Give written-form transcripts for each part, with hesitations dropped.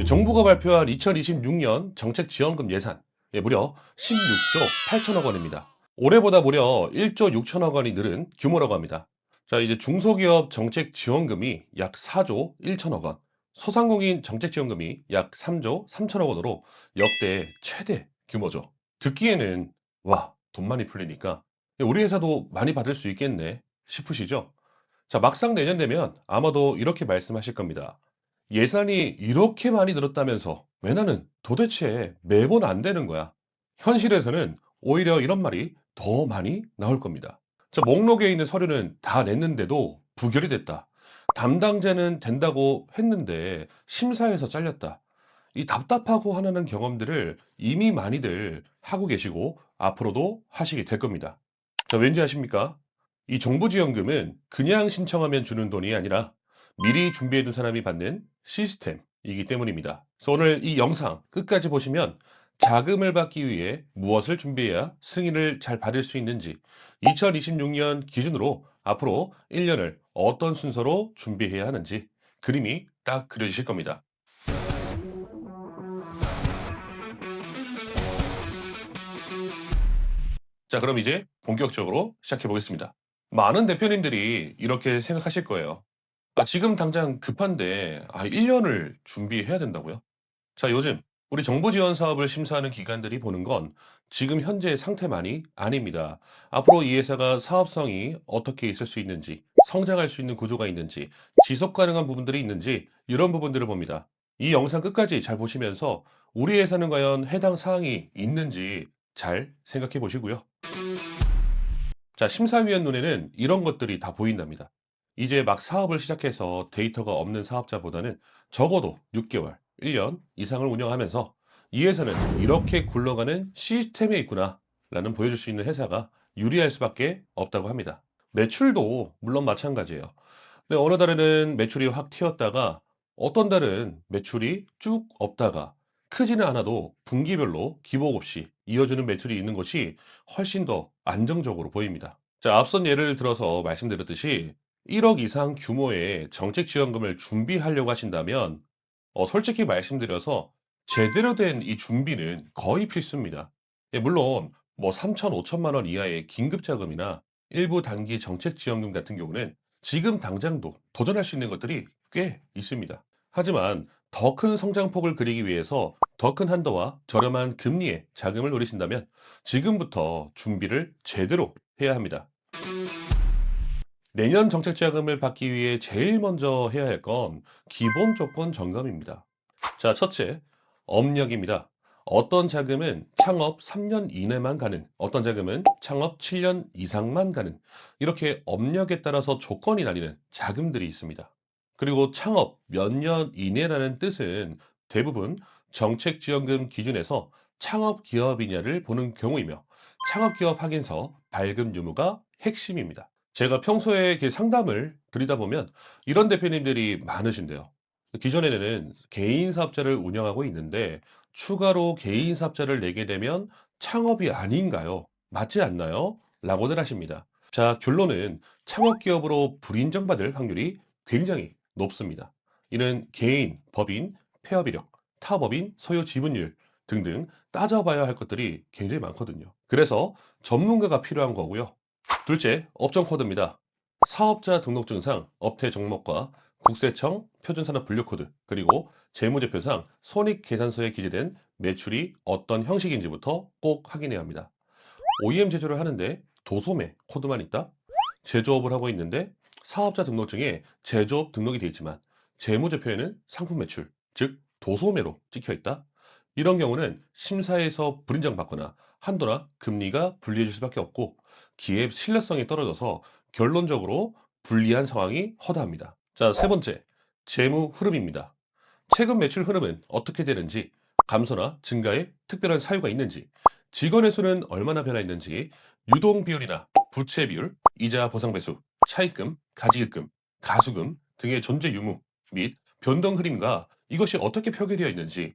정부가 발표한 2026년 정책지원금 예산, 무려 16조 8천억 원입니다. 올해보다 무려 1조 6천억 원이 늘은 규모라고 합니다. 자, 이제 중소기업 정책지원금이 약 4조 1천억 원, 소상공인 정책지원금이 약 3조 3천억 원으로 역대 최대 규모죠. 듣기에는 와, 돈 많이 풀리니까 우리 회사도 많이 받을 수 있겠네 싶으시죠? 자, 막상 내년 되면 아마도 이렇게 말씀하실 겁니다. 예산이 이렇게 많이 늘었다면서 왜 나는 도대체 매번 안 되는 거야? 현실에서는 오히려 이런 말이 더 많이 나올 겁니다. 자, 목록에 있는 서류는 다 냈는데도 부결이 됐다. 담당자는 된다고 했는데 심사에서 잘렸다. 이 답답하고 화나는 경험들을 이미 많이들 하고 계시고 앞으로도 하시게 될 겁니다. 자, 왠지 아십니까? 이 정부지원금은 그냥 신청하면 주는 돈이 아니라 미리 준비해둔 사람이 받는 시스템이기 때문입니다. 그래서 오늘 이 영상 끝까지 보시면 자금을 받기 위해 무엇을 준비해야 승인을 잘 받을 수 있는지, 2026년 기준으로 앞으로 1년을 어떤 순서로 준비해야 하는지 그림이 딱 그려지실 겁니다. 자, 그럼 이제 본격적으로 시작해 보겠습니다. 많은 대표님들이 이렇게 생각하실 거예요. 지금 당장 급한데 1년을 준비해야 된다고요? 자, 요즘 우리 정부 지원 사업을 심사하는 기관들이 보는 건 지금 현재의 상태만이 아닙니다. 앞으로 이 회사가 사업성이 어떻게 있을 수 있는지, 성장할 수 있는 구조가 있는지, 지속 가능한 부분들이 있는지 이런 부분들을 봅니다. 이 영상 끝까지 잘 보시면서 우리 회사는 과연 해당 사항이 있는지 잘 생각해 보시고요. 자, 심사위원 눈에는 이런 것들이 다 보인답니다. 이제 막 사업을 시작해서 데이터가 없는 사업자보다는 적어도 6개월, 1년 이상을 운영하면서 이 회사는 이렇게 굴러가는 시스템에 있구나 라는 보여줄 수 있는 회사가 유리할 수밖에 없다고 합니다. 매출도 물론 마찬가지예요. 근데 어느 달에는 매출이 확 튀었다가 어떤 달은 매출이 쭉 없다가 크지는 않아도 분기별로 기복 없이 이어지는 매출이 있는 것이 훨씬 더 안정적으로 보입니다. 자, 앞선 예를 들어서 말씀드렸듯이 1억 이상 규모의 정책 지원금을 준비하려고 하신다면 솔직히 말씀드려서 제대로 된 이 준비는 거의 필수입니다. 물론 뭐 3천, 5천만 원 이하의 긴급 자금이나 일부 단기 정책 지원금 같은 경우는 지금 당장도 도전할 수 있는 것들이 꽤 있습니다. 하지만 더 큰 성장폭을 그리기 위해서 더 큰 한도와 저렴한 금리의 자금을 노리신다면 지금부터 준비를 제대로 해야 합니다. 내년 정책 자금을 받기 위해 제일 먼저 해야 할 건 기본 조건 점검입니다. 자, 첫째, 업력입니다. 어떤 자금은 창업 3년 이내만 가능, 어떤 자금은 창업 7년 이상만 가능. 이렇게 업력에 따라서 조건이 나뉘는 자금들이 있습니다. 그리고 창업 몇 년 이내라는 뜻은 대부분 정책지원금 기준에서 창업 기업이냐를 보는 경우이며 창업기업 확인서 발급 유무가 핵심입니다. 제가 평소에 이렇게 상담을 드리다 보면 이런 대표님들이 많으신데요. 기존에는 개인 사업자를 운영하고 있는데 추가로 개인 사업자를 내게 되면 창업이 아닌가요? 맞지 않나요? 라고들 하십니다. 자, 결론은 창업 기업으로 불인정받을 확률이 굉장히 높습니다. 이는 개인, 법인, 폐업 이력, 타법인, 소유 지분율 등등 따져봐야 할 것들이 굉장히 많거든요. 그래서 전문가가 필요한 거고요. 둘째, 업종 코드입니다. 사업자 등록증상 업태 종목과 국세청 표준산업 분류 코드, 그리고 재무제표상 손익계산서에 기재된 매출이 어떤 형식인지부터 꼭 확인해야 합니다. OEM 제조를 하는데 도소매 코드만 있다? 제조업을 하고 있는데 사업자 등록증에 제조업 등록이 되어 있지만 재무제표에는 상품 매출, 즉 도소매로 찍혀 있다? 이런 경우는 심사에서 불인정 받거나 한도나 금리가 불리해질 수밖에 없고 기업 신뢰성이 떨어져서 결론적으로 불리한 상황이 허다합니다. 자, 세 번째, 재무 흐름입니다. 최근 매출 흐름은 어떻게 되는지, 감소나 증가에 특별한 사유가 있는지, 직원의 수는 얼마나 변화했는지, 유동 비율이나 부채 비율, 이자 보상 배수, 차입금, 가지급금, 가수금 등의 존재 유무 및 변동 흐름과 이것이 어떻게 표기되어 있는지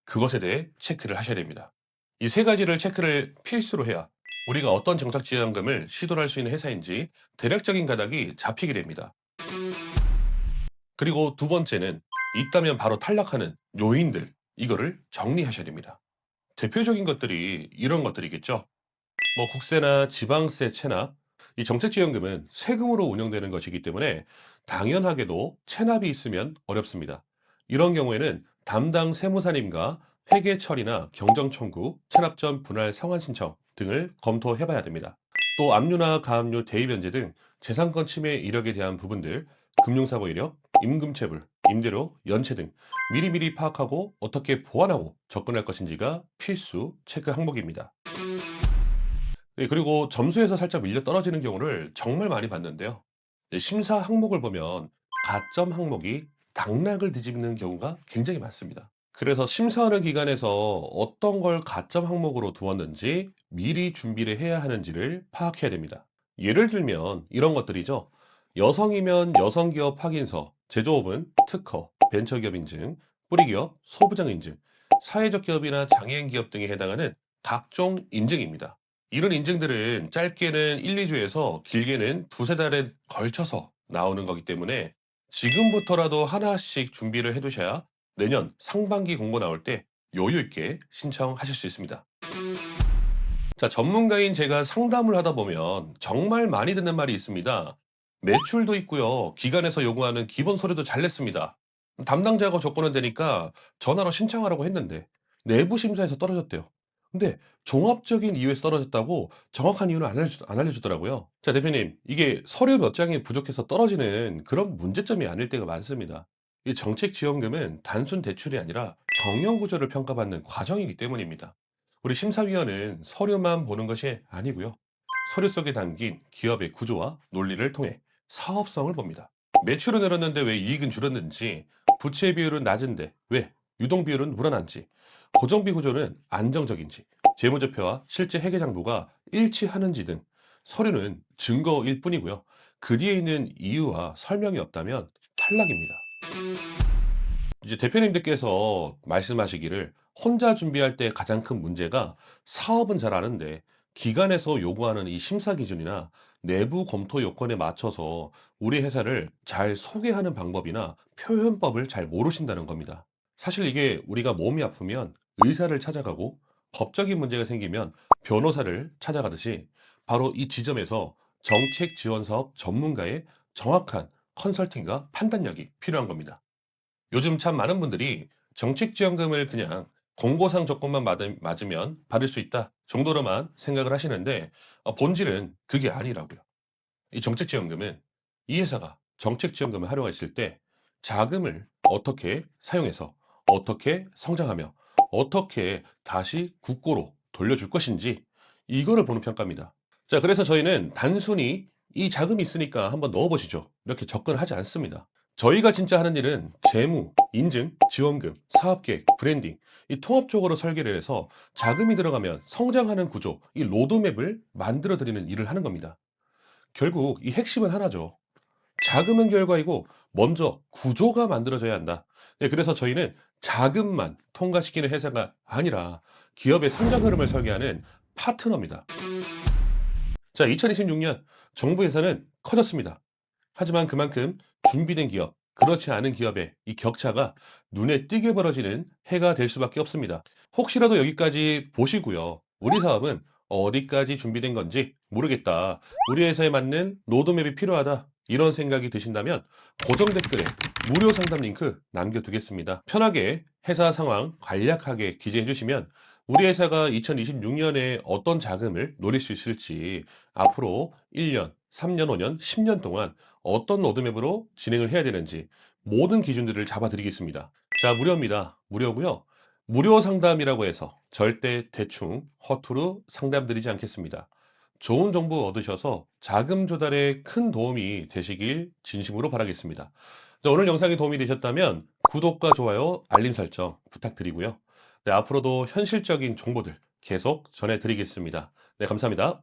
그것에 대해 체크를 하셔야 됩니다. 이 세 가지를 체크를 필수로 해야 우리가 어떤 정착 지원금을 시도를 할 수 있는 회사인지 대략적인 가닥이 잡히게 됩니다. 그리고 두 번째는 있다면 바로 탈락하는 요인들, 이거를 정리하셔야 됩니다. 대표적인 것들이 이런 것들이겠죠. 뭐 국세나 지방세 체납, 이 정책지원금은 세금으로 운영되는 것이기 때문에 당연하게도 체납이 있으면 어렵습니다. 이런 경우에는 담당 세무사님과 회계 처리나 경정 청구, 체납전 분할 상환 신청 등을 검토해 봐야 됩니다. 또 압류나 가압류, 대위 변제 등 재산권 침해 이력에 대한 부분들, 금융사고 이력, 임금체불, 임대료, 연체 등 미리미리 파악하고 어떻게 보완하고 접근할 것인지가 필수 체크 항목입니다. 네, 그리고 점수에서 살짝 밀려 떨어지는 경우를 정말 많이 봤는데요. 네, 심사 항목을 보면 가점 항목이 당락을 뒤집는 경우가 굉장히 많습니다. 그래서 심사하는 기관에서 어떤 걸 가점 항목으로 두었는지 미리 준비를 해야 하는지를 파악해야 됩니다. 예를 들면 이런 것들이죠. 여성이면 여성기업 확인서, 제조업은 특허, 벤처기업 인증, 뿌리기업, 소부장 인증, 사회적 기업이나 장애인 기업 등에 해당하는 각종 인증입니다. 이런 인증들은 짧게는 1-2주에서 길게는 2-3달에 걸쳐서 나오는 거기 때문에 지금부터라도 하나씩 준비를 해 두셔야 내년 상반기 공고 나올 때 여유 있게 신청하실 수 있습니다. 자, 전문가인 제가 상담을 하다 보면 정말 많이 듣는 말이 있습니다. 매출도 있고요. 기관에서 요구하는 기본 서류도 잘 냈습니다. 담당자가 조건은 되니까 전화로 신청하라고 했는데 내부 심사에서 떨어졌대요. 근데 종합적인 이유에서 떨어졌다고 정확한 이유는 안 알려주더라고요. 자, 대표님, 이게 서류 몇 장이 부족해서 떨어지는 그런 문제점이 아닐 때가 많습니다. 이 정책 지원금은 단순 대출이 아니라 경영 구조를 평가받는 과정이기 때문입니다. 우리 심사위원은 서류만 보는 것이 아니고요. 서류 속에 담긴 기업의 구조와 논리를 통해 사업성을 봅니다. 매출은 늘었는데 왜 이익은 줄었는지, 부채 비율은 낮은데 왜 유동 비율은 불어난지, 고정비 구조는 안정적인지, 재무제표와 실제 회계장부가 일치하는지 등 서류는 증거일 뿐이고요. 그 뒤에 있는 이유와 설명이 없다면 탈락입니다. 이제 대표님들께서 말씀하시기를 혼자 준비할 때 가장 큰 문제가 사업은 잘 아는데 기관에서 요구하는 이 심사 기준이나 내부 검토 요건에 맞춰서 우리 회사를 잘 소개하는 방법이나 표현법을 잘 모르신다는 겁니다. 사실 이게 우리가 몸이 아프면 의사를 찾아가고 법적인 문제가 생기면 변호사를 찾아가듯이 바로 이 지점에서 정책 지원 사업 전문가의 정확한 컨설팅과 판단력이 필요한 겁니다. 요즘 참 많은 분들이 정책 지원금을 그냥 공고상 조건만 맞으면 받을 수 있다 정도로만 생각을 하시는데 본질은 그게 아니라고요. 이 정책 지원금은 이 회사가 정책 지원금을 활용했을 때 자금을 어떻게 사용해서 어떻게 성장하며 어떻게 다시 국고로 돌려줄 것인지 이거를 보는 평가입니다. 자, 그래서 저희는 단순히 이 자금이 있으니까 한번 넣어보시죠, 이렇게 접근하지 않습니다. 저희가 진짜 하는 일은 재무, 인증, 지원금, 사업계획, 브랜딩, 이 통합적으로 설계를 해서 자금이 들어가면 성장하는 구조, 이 로드맵을 만들어 드리는 일을 하는 겁니다. 결국 이 핵심은 하나죠. 자금은 결과이고 먼저 구조가 만들어져야 한다. 네, 그래서 저희는 자금만 통과시키는 회사가 아니라 기업의 성장 흐름을 설계하는 파트너입니다. 자, 2026년 정부 예산은 커졌습니다. 하지만 그만큼 준비된 기업, 그렇지 않은 기업의 이 격차가 눈에 띄게 벌어지는 해가 될 수밖에 없습니다. 혹시라도 여기까지 보시고요. 우리 사업은 어디까지 준비된 건지 모르겠다, 우리 회사에 맞는 로드맵이 필요하다, 이런 생각이 드신다면 고정 댓글에 무료 상담 링크 남겨두겠습니다. 편하게 회사 상황 간략하게 기재해 주시면 우리 회사가 2026년에 어떤 자금을 노릴 수 있을지, 앞으로 1년, 3년, 5년, 10년 동안 어떤 로드맵으로 진행을 해야 되는지 모든 기준들을 잡아드리겠습니다. 자, 무료입니다. 무료고요. 무료 상담이라고 해서 절대 대충 허투루 상담드리지 않겠습니다. 좋은 정보 얻으셔서 자금 조달에 큰 도움이 되시길 진심으로 바라겠습니다. 자, 오늘 영상이 도움이 되셨다면 구독과 좋아요, 알림 설정 부탁드리고요. 네, 앞으로도 현실적인 정보들 계속 전해드리겠습니다. 네, 감사합니다.